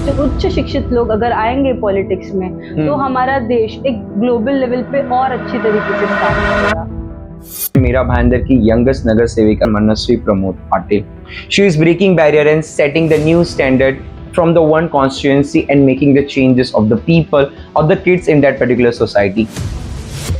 उच्च शिक्षित लोग अगर आएंगे पॉलिटिक्स में तो हमारा देश एक ग्लोबल लेवल पे और अच्छी तरीके से स्टैंड करेगा। मीरा भाईंदर की यंगेस्ट नगर सेविका मनस्वी Pramod Patil. She is breaking barrier and setting the new standard from the one constituency and making the changes of the people or the kids in that particular society.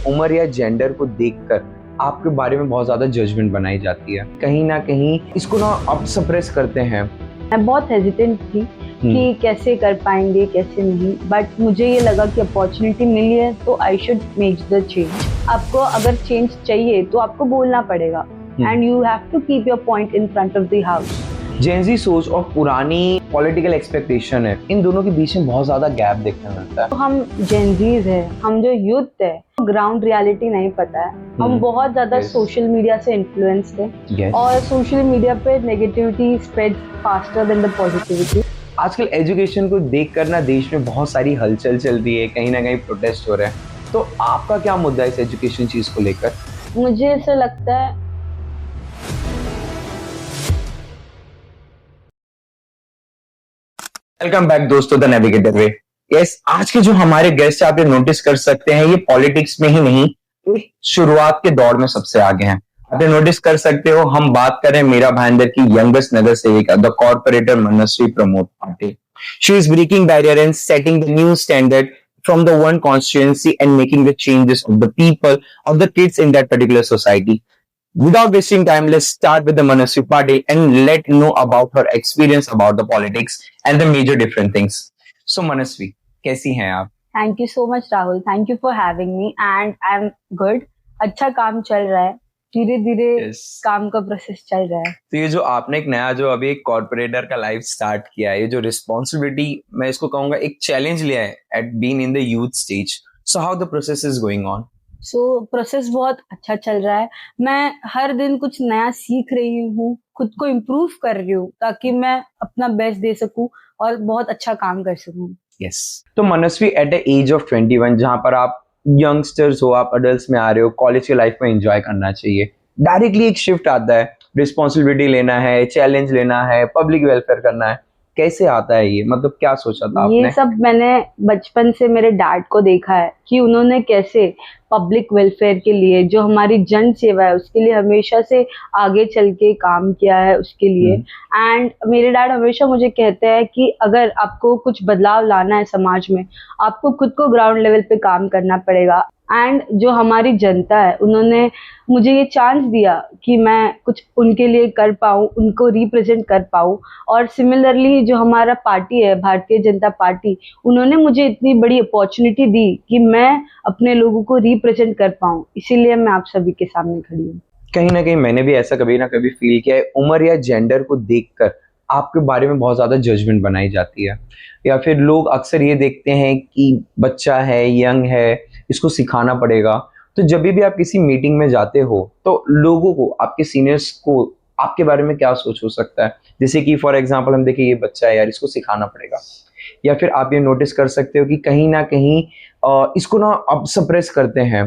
उम्र या जेंडर को देखकर आपके बारे में बहुत ज्यादा जजमेंट बनाई जाती है. कहीं ना कहीं इसको ना आप सप्रेस करते हैं. मैं बहुत हेजिटेंट थी कि कैसे कर पाएंगे कैसे नहीं, बट मुझे ये लगा कि अपॉर्चुनिटी मिली है तो I should make the change. आपको अगर चेंज चाहिए तो आपको बोलना पड़ेगा and you have to keep your point in front of the house. Gen Z सोच और पुरानी पॉलिटिकल एक्सपेक्टेशन है, इन दोनों के बीच में बहुत ज्यादा गैप देखने मिलता है. तो हम जेनजीज है, हम जो यूथ है, ग्राउंड रियलिटी नहीं पता है. हम बहुत ज्यादा सोशल मीडिया से इन्फ्लुएंस्ड है और सोशल मीडिया पे negativity spread faster than the positivity. आजकल एजुकेशन को देखकर ना देश में बहुत सारी हलचल चल रही है, कहीं ना कहीं प्रोटेस्ट हो रहे हैं. तो आपका क्या मुद्दा है इस एजुकेशन चीज को लेकर? मुझे ऐसा लगता है वेलकम बैक दोस्तों द नेविगेटर वे. यस, आज के जो हमारे गेस्ट आप ये नोटिस कर सकते हैं, ये पॉलिटिक्स में ही नहीं, शुरुआत के दौर में सबसे आगे हैं. आप ये नोटिस कर सकते हो, हम बात करें मीरा भाईंदर की यंगेस्ट नगर सेविका the corporator Manasvi Pramod Patil. She is breaking barrier and setting the new standard from the one constituency and making the changes of the people or the kids in that particular society. Without wasting time, let's start with the Manasvi Patil and let know about her experience about the politics and the major different things. So Manasvi, कैसी हैं आप? Thank you so much Rahul, thank you for having me and I am good. अच्छा काम चल रहा है, धीरे धीरे काम का प्रोसेस चल रहा है. तो ये जो आपने एक नया जो अभी एक कॉर्पोरेटर का लाइफ स्टार्ट किया है, ये जो रिस्पॉन्सिबिलिटी मैं इसको कहूंगा एक चैलेंज लिया है eight being in the youth stage, so how the process is going on? So process बहुत अच्छा चल रहा है. मैं हर दिन कुछ नया सीख रही हूँ, खुद को इम्प्रूव कर रही हूँ ताकि मैं अपना बेस्ट दे सकूं और बहुत अच्छा काम कर सकूं. यस. तो मनस्वी एट द एज ऑफ 21, जहां पर आप यंगस्टर्स हो, आप अडल्ट्स में आ रहे हो, कॉलेज की लाइफ में एंजॉय करना चाहिए, डायरेक्टली एक शिफ्ट आता है, रिस्पॉन्सिबिलिटी लेना है, चैलेंज लेना है, पब्लिक वेलफेयर करना है. कैसे आता है ये, मतलब क्या सोचा था आपने? ये सब मैंने बचपन से मेरे डैड को देखा है कि उन्होंने कैसे पब्लिक वेलफेयर के लिए, जो हमारी जन सेवा है उसके लिए हमेशा से आगे चल के काम किया है उसके लिए. एंड मेरे डैड हमेशा मुझे कहते हैं कि अगर आपको कुछ बदलाव लाना है समाज में, आपको खुद को ग्राउंड लेवल पे काम करना पड़ेगा. एंड जो हमारी जनता है, उन्होंने मुझे ये चांस दिया कि मैं कुछ उनके लिए कर पाऊँ, उनको रिप्रेजेंट कर पाऊँ. और सिमिलरली जो हमारा पार्टी है, भारतीय जनता पार्टी, उन्होंने मुझे इतनी बड़ी अपॉर्चुनिटी दी कि मैं अपने लोगों को रिप्रेजेंट कर पाऊँ. इसीलिए मैं आप सभी के सामने खड़ी हूँ. कहीं ना कहीं मैंने भी ऐसा कभी ना कभी फील किया है, उम्र या जेंडर को देखकर आपके बारे में बहुत ज्यादा जजमेंट बनाई जाती है, या फिर लोग अक्सर ये देखते हैं कि बच्चा है, यंग है, इसको सिखाना पड़ेगा. तो जब भी आप किसी मीटिंग में जाते हो तो लोगों को, आपके सीनियर्स को आपके बारे में क्या सोच हो सकता है? जैसे कि फॉर एग्जांपल हम देखें, ये बच्चा है यार, इसको सिखाना पड़ेगा. या फिर आप ये नोटिस कर सकते हो कि कहीं ना कहीं इसको ना अब सप्रेस करते हैं.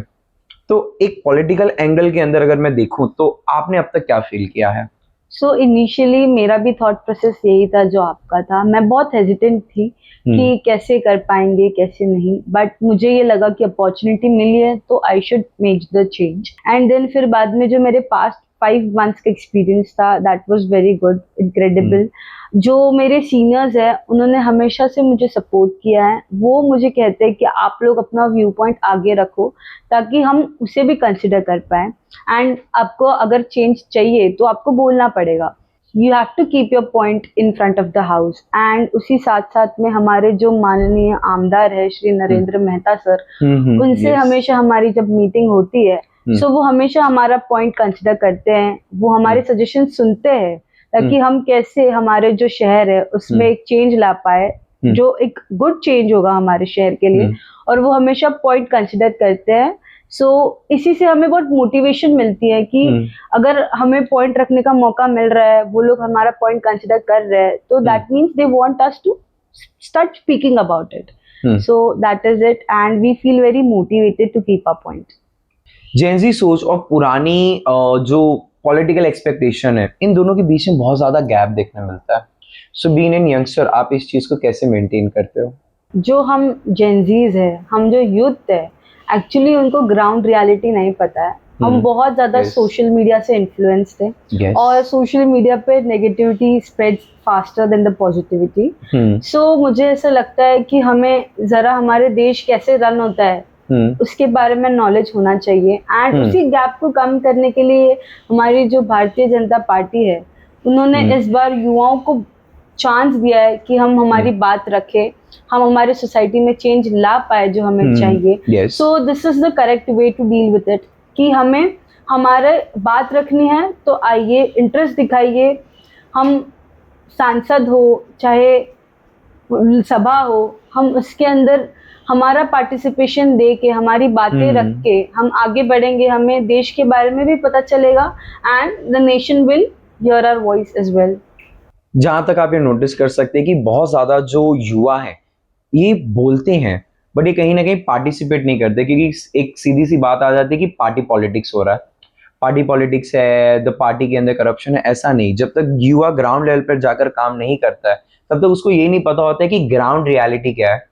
तो एक पॉलिटिकल एंगल के अंदर अगर मैं देखूं तो आपने अब तक क्या फील किया है? सो इनिशियली मेरा भी थॉट प्रोसेस यही था जो आपका था. मैं बहुत हेजिटेंट थी कि कैसे कर पाएंगे कैसे नहीं, बट मुझे ये लगा कि अपॉर्चुनिटी मिली है तो I should make the change. And then फिर बाद में जो मेरे पास्ट 5 months का एक्सपीरियंस था, that was very good, incredible. जो मेरे सीनियर्स हैं उन्होंने हमेशा से मुझे सपोर्ट किया है. वो मुझे कहते हैं कि आप लोग अपना व्यू पॉइंट आगे रखो ताकि हम उसे भी कंसिडर कर पाएं. एंड आपको अगर चेंज चाहिए तो आपको बोलना पड़ेगा. You have to keep your point in front of the house. And उसी साथ साथ में हमारे जो माननीय आमदार है श्री नरेंद्र मेहता सर, उनसे हमेशा हमारी जब मीटिंग होती है सो वो हमेशा हमारा पॉइंट कंसिडर करते हैं. वो हमारे सजेशन सुनते हैं ताकि हम कैसे हमारे जो शहर है उसमें एक चेंज ला पाए, जो एक गुड चेंज होगा हमारे शहर के लिए. और वो हमेशा पॉइंट कंसिडर करते हैं. सो इसी से हमें बहुत मोटिवेशन मिलती है कि अगर हमें पॉइंट रखने का मौका मिल रहा है, वो लोग हमारा पॉइंट कंसिडर कर रहे हैं, तो that means they want us to start speaking about it. So that is it and we feel very motivated to keep a point. Gen Z सोच और पुरानी जो पॉलिटिकल एक्सपेक्टेशन है, इन दोनों के बीच में बहुत ज्यादा गैप देखने मिलता है. सो बीइंग एन यंगस्टर, आप इस चीज को कैसे मेंटेन करते हो? जो हम जेनजीज है, हम जो यूथ है, एक्चुअली उनको ग्राउंड रियलिटी नहीं पता है। हम बहुत ज्यादा Yes. सोशल मीडिया से इन्फ्लुएंस थे Yes. और सोशल मीडिया पे negativity spreads faster than the positivity. So मुझे ऐसा लगता है कि हमें जरा हमारे देश कैसे रन होता है उसके बारे में नॉलेज होना चाहिए। एंड उसी गैप को कम करने के लिए हमारी जो भारतीय जनता पार्टी है, उन्होंने इस बार युवाओं को चांस दिया है कि हम हमारी बात रखें, हम हमारे सोसाइटी में चेंज ला पाए जो हमें चाहिए। So this is the correct way to deal with it कि हमें हमारे बात रखनी है तो आइए, इंटरेस्ट दिखाइए। हम सांसद हो चाहे सभा हो, हम उसके अंदर हमारा पार्टिसिपेशन दे के, हमारी बातें रख के हम आगे बढ़ेंगे। हमें देश के बारे में भी पता चलेगा and the nation will hear our voice as well. जहां तक आप ये नोटिस कर सकते हैं कि बहुत ज्यादा जो युवा है ये बोलते हैं बट ये कहीं ना कहीं पार्टिसिपेट नहीं करते, क्योंकि एक सीधी सी बात आ जाती है कि पार्टी पॉलिटिक्स हो रहा है, पार्टी पॉलिटिक्स है, द पार्टी के अंदर करप्शन है। ऐसा नहीं, जब तक युवा ग्राउंड लेवल पर जाकर काम नहीं करता है तब तक उसको ये नहीं पता होता है कि ग्राउंड रियलिटी क्या है।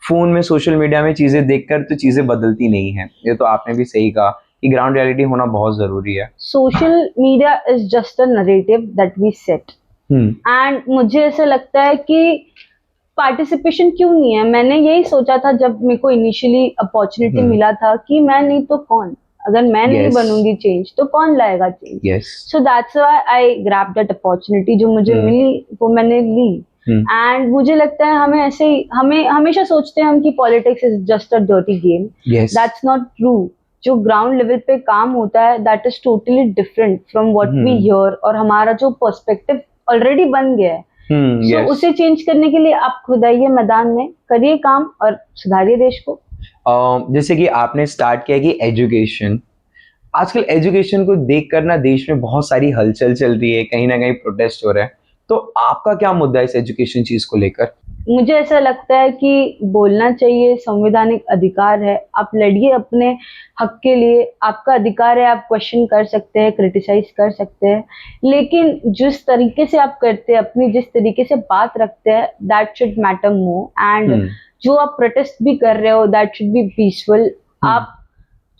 फोन में, सोशल मीडिया में चीजें देखकर तो चीजें बदलती नहीं है। ये तो आपने भी सही कहा कि ग्राउंड रियलिटी होना बहुत जरूरी है। Social media is just a narrative that we set and मुझे ऐसा लगता है कि पार्टिसिपेशन क्यों नहीं है। मैंने यही सोचा था जब मेरे को इनिशियली अपॉर्चुनिटी मिला था कि मैं नहीं तो कौन, अगर मैं नहीं बनूंगी चेंज तो कौन लाएगा change. So that's why I grab that opportunity, जो मुझे मिली वो मैंने ली। एंड मुझे लगता है हमें ऐसे ही, हमें हमेशा सोचते हैं हम कि politics is just a dirty game. That's not true. जो ग्राउंड लेवल पे काम होता है that is totally different from what we hear, और हमारा जो पर्सपेक्टिव ऑलरेडी बन गया है। So, उसे चेंज करने के लिए आप खुद आइए मैदान में, करिए काम और सुधारिए देश को। जैसे कि आपने स्टार्ट किया कि एजुकेशन, आजकल एजुकेशन को देखकर ना देश में बहुत सारी हलचल चल रही है, कहीं ना कहीं प्रोटेस्ट हो रहा है, तो आपका क्या मुद्दा है इस एजुकेशन चीज को लेकर? मुझे ऐसा लगता है कि बोलना चाहिए, संवैधानिक अधिकार है, आप लड़िए अपने हक के लिए, आपका अधिकार है, आप क्वेश्चन कर सकते हैं, क्रिटिसाइज कर सकते हैं, लेकिन जिस तरीके से आप करते हैं, अपनी जिस तरीके से बात रखते हैं, that should matter more. And जो आप प्रोटेस्ट भी कर रहे हो दैट शुड बी पीसफुल। आप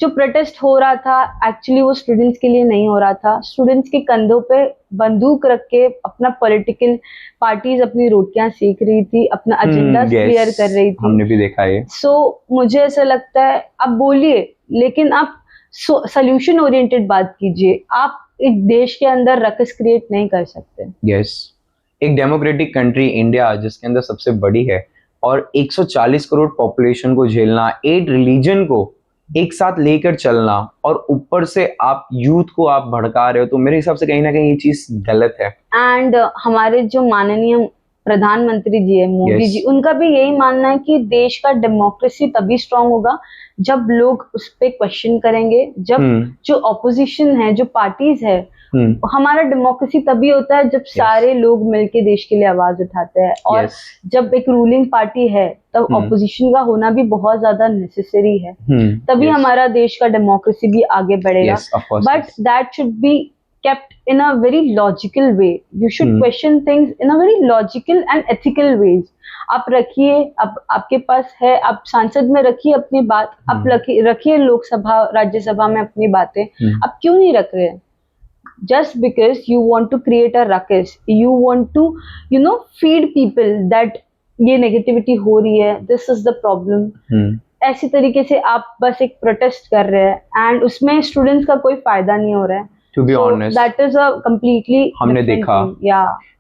जो प्रोटेस्ट हो रहा था एक्चुअली वो स्टूडेंट्स के लिए नहीं हो रहा था, स्टूडेंट्स के कंधों पे बंदूक रख के अपना पॉलिटिकल पार्टीज अपनी रोटियां सेक रही थी, अपना एजेंडा क्लियर कर रही थी। हमने भी देखा है। सो मुझे ऐसा लगता है आप बोलिए, लेकिन आप सोल्यूशन ओरिएंटेड बात कीजिए। आप एक देश के अंदर रकस क्रिएट नहीं कर सकते। एक डेमोक्रेटिक कंट्री इंडिया जिसके अंदर सबसे बड़ी है और 140 करोड़ पॉपुलेशन को झेलना, 8 रिलीजन को एक साथ लेकर चलना, और ऊपर से आप यूथ को आप भड़का रहे हो, तो मेरे हिसाब से कहीं ना कहीं ये चीज गलत है। एंड हमारे जो माननीय प्रधानमंत्री जी है मोदी जी, उनका भी यही मानना है कि देश का डेमोक्रेसी तभी स्ट्रांग होगा जब लोग उस पर क्वेश्चन करेंगे, जब जो ऑपोजिशन है, जो पार्टीज है, हमारा डेमोक्रेसी तभी होता है जब सारे लोग मिलके देश के लिए आवाज उठाते हैं। और जब एक रूलिंग पार्टी है तब ऑपोजिशन का होना भी बहुत ज्यादा नेसेसरी है, तभी हमारा देश का डेमोक्रेसी भी आगे बढ़ेगा। But that should be kept in a very logical way. You should question things in a very logical and ethical ways. आप रखिए, आपके पास है, आप सांसद में रखिए अपनी बात, आप रखिए लोकसभा राज्यसभा में अपनी बातें, आप क्यों नहीं रख रहे हैं? Just because you want to create a ruckus, you want to feed people that ये नेगेटिविटी हो रही है, this is the problem. ऐसी तरीके से आप बस एक प्रोटेस्ट कर रहे हैं एंड उसमें स्टूडेंट्स का कोई फायदा नहीं हो रहा है। To be honest, that is a completely हमने देखा,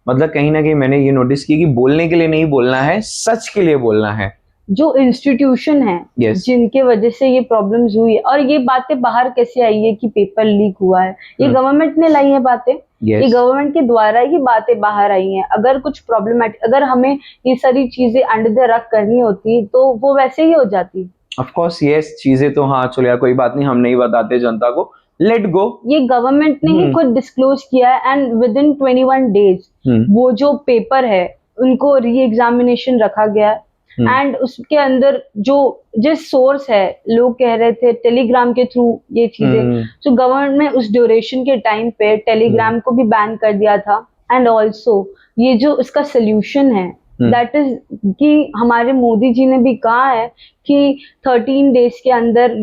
मतलब कहीं ना कहीं मैंने ये नोटिस की कि बोलने के लिए नहीं बोलना है, सच के लिए बोलना है। जो इंस्टीट्यूशन है जिनके वजह से ये प्रॉब्लम्स हुई है, और ये बातें बाहर कैसे आई है कि पेपर लीक हुआ है, ये गवर्नमेंट ने लाई है बातें, ये गवर्नमेंट के द्वारा ही बातें बाहर आई हैं। अगर कुछ प्रॉब्लमेटिक, अगर हमें ये सारी चीजें अंडर द रग करनी होती तो वो वैसे ही हो जाती। ऑफ कोर्स यस, चीजें तो हाँ चलो यार कोई बात नहीं, हम नहीं बताते जनता को, लेट गो। ये गवर्नमेंट ने ही खुद डिस्क्लोज किया है एंड विद इन 21 डेज वो जो पेपर है उनको री एग्जामिनेशन रखा गया एंड उसके अंदर जो जिस सोर्स है, लोग कह रहे थे टेलीग्राम के थ्रू ये चीजें, तो गवर्नमेंट ने उस ड्यूरेशन के टाइम पे टेलीग्राम को भी बैन कर दिया था एंड ऑल्सो ये जो इसका सोल्यूशन है दैट इज कि हमारे मोदी जी ने भी कहा है कि 13 डेज के अंदर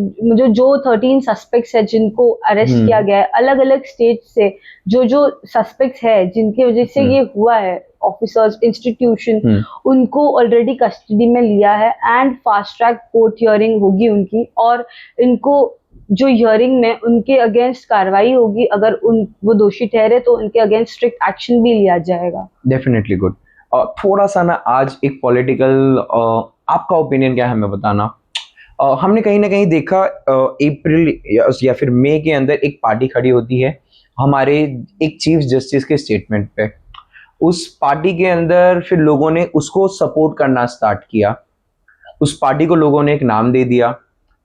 जो 13 सस्पेक्ट्स है जिनको अरेस्ट किया गया है अलग अलग स्टेट से, जो सस्पेक्ट्स है जिनकी वजह से ये हुआ है, ऑफिसर्स इंस्टीट्यूशन उनको ऑलरेडी कस्टडी में लिया है and fast track court hearing होगी उनकी, और इनको जो हियरिंग में उनके अगेंस्ट कार्रवाई होगी, अगर वो दोषी ठहरे तो उनके अगेंस्ट स्ट्रिक्ट एक्शन भी लिया जाएगा। Definitely good. थोड़ा सा ना आज एक पॉलिटिकल आपका ओपिनियन क्या है हमें बताना। हमने कहीं ना कहीं देखा अप्रैल या फिर मई के अंदर एक पार्टी खड़ी होती है हमारे एक चीफ जस्टिस के स्टेटमेंट पे, उस पार्टी के अंदर फिर लोगों ने उसको सपोर्ट करना स्टार्ट किया, उस पार्टी को लोगों ने एक नाम दे दिया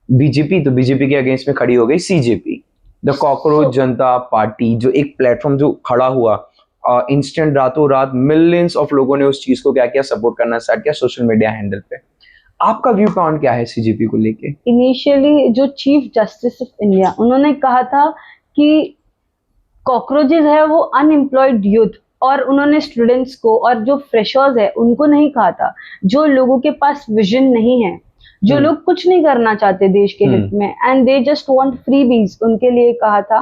बीजेपी, तो बीजेपी के अगेंस्ट में खड़ी हो गई CJP, the cockroach Janata party, जो एक प्लेटफॉर्म जो खड़ा हुआ इंस्टेंट रातों रात मिलियंस ऑफ लोगों ने उस चीज को क्या किया, सपोर्ट करना स्टार्ट किया सोशल मीडिया हैंडल पे। आपका व्यू पॉइंट क्या है सीजेपी को लेके? इनिशियली जो चीफ जस्टिस ऑफ इंडिया उन्होंने कहा था कि कॉकरोचेस है वो अनएम्प्लॉयड यूथ, और उन्होंने स्टूडेंट्स को और जो फ्रेशर्स है उनको नहीं कहा था, जो लोगों के पास विजन नहीं है, जो लोग कुछ नहीं करना चाहते देश के हित में and they just want freebies, उनके लिए कहा था।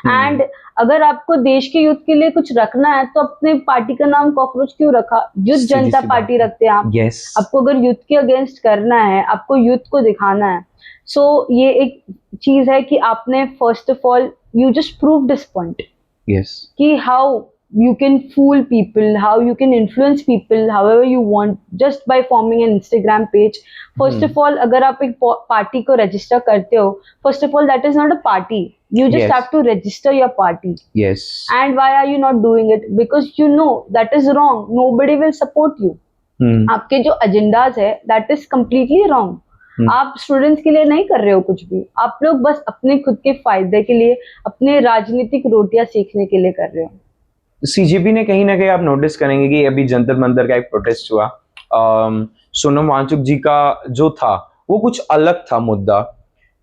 एंड अगर आपको देश के यूथ के लिए कुछ रखना है तो अपने पार्टी का नाम कॉकरोच क्यों रखा, युद्ध जनता पार्टी रखते हैं आप। yes. आपको अगर यूथ के अगेंस्ट करना है, आपको यूथ को दिखाना है, सो ये एक चीज है कि आपने first of all you just prove this point कि how you can fool people, how you can influence people however you want just by forming an Instagram page. First of all, अगर आप एक पार्टी को register करते हो, first of all that is not a party, you just have to register your party. Yes. And why are you not doing it? Because you know that is wrong, nobody will support you. आपके जो agendas है that is completely wrong. आप students के लिए नहीं कर रहे हो कुछ भी, आप लोग बस अपने खुद के फायदे के लिए, अपने राजनीतिक रोटियां सीखने के लिए कर रहे हो। सीजेपी ने कहीं ना कहीं आप नोटिस करेंगे कि अभी जंतर मंतर का एक प्रोटेस्ट हुआ, सोनम वांगचुक जी का जो था वो कुछ अलग था मुद्दा,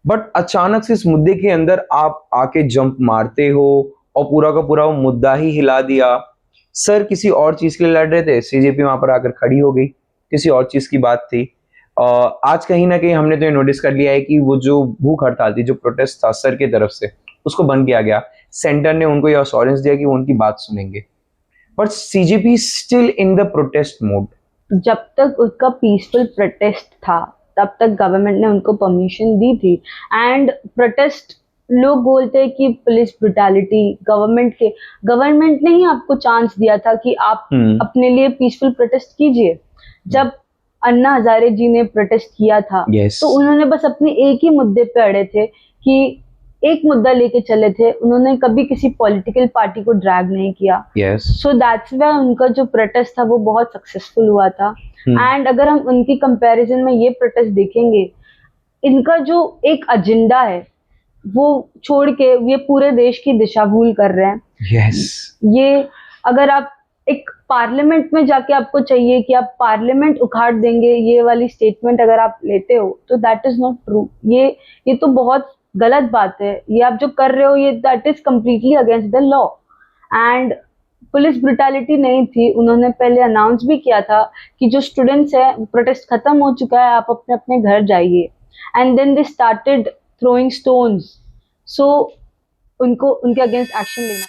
बट अचानक से इस मुद्दे के अंदर आप आके जंप मारते हो और पूरा का पूरा वो मुद्दा ही हिला दिया। सर किसी और चीज के लिए लड़ रहे थे, सीजेपी वहां पर आकर खड़ी हो गई, किसी और चीज की बात थी। आज कहीं ना कहीं हमने तो ये नोटिस कर लिया है कि वो जो भूख हड़ताल थी, जो प्रोटेस्ट था सर की तरफ से, उसको बंद किया गया। सेंटर ने उनको यह अश्योरेंस दिया कि वो उनकी बात सुनेंगे, but CJP still in the protest mode. जब तक उसका पीसफुल प्रोटेस्ट था तब तक गवर्नमेंट ने उनको परमिशन दी थी। एंड प्रोटेस्ट, लोग बोलते हैं कि पुलिस ब्रुटैलिटी, गवर्नमेंट ने ही आपको चांस दिया था कि आप अपने लिए पीसफुल प्रोटेस्ट कीजिए। जब अन्ना हजारे जी ने प्रोटेस्ट किया था तो उन्होंने बस अपने एक ही मुद्दे पे अड़े थे कि एक मुद्दा लेके चले थे, उन्होंने कभी किसी पॉलिटिकल पार्टी को ड्रैग नहीं किया। सो दैट्स व्हाई उनका जो प्रोटेस्ट था वो बहुत सक्सेसफुल हुआ था। एंड अगर हम उनकी कंपैरिजन में ये प्रोटेस्ट देखेंगे, इनका जो एक एजेंडा है वो छोड़ के ये पूरे देश की दिशा भूल कर रहे हैं। ये अगर आप एक पार्लियामेंट में जाके आपको चाहिए कि आप पार्लियामेंट उखाड़ देंगे, ये वाली स्टेटमेंट अगर आप लेते हो तो दैट इज नॉट ट्रू। ये तो बहुत गलत बात है। ये आप जो कर रहे हो ये that is completely against the law. And police brutality नहीं थी, उन्होंने पहले अनाउंस भी किया था कि जो स्टूडेंट्स है प्रोटेस्ट खत्म हो चुका है, आप अपने अपने घर जाइए। And then they started throwing stones. So उनको उनके अगेंस्ट एक्शन लेना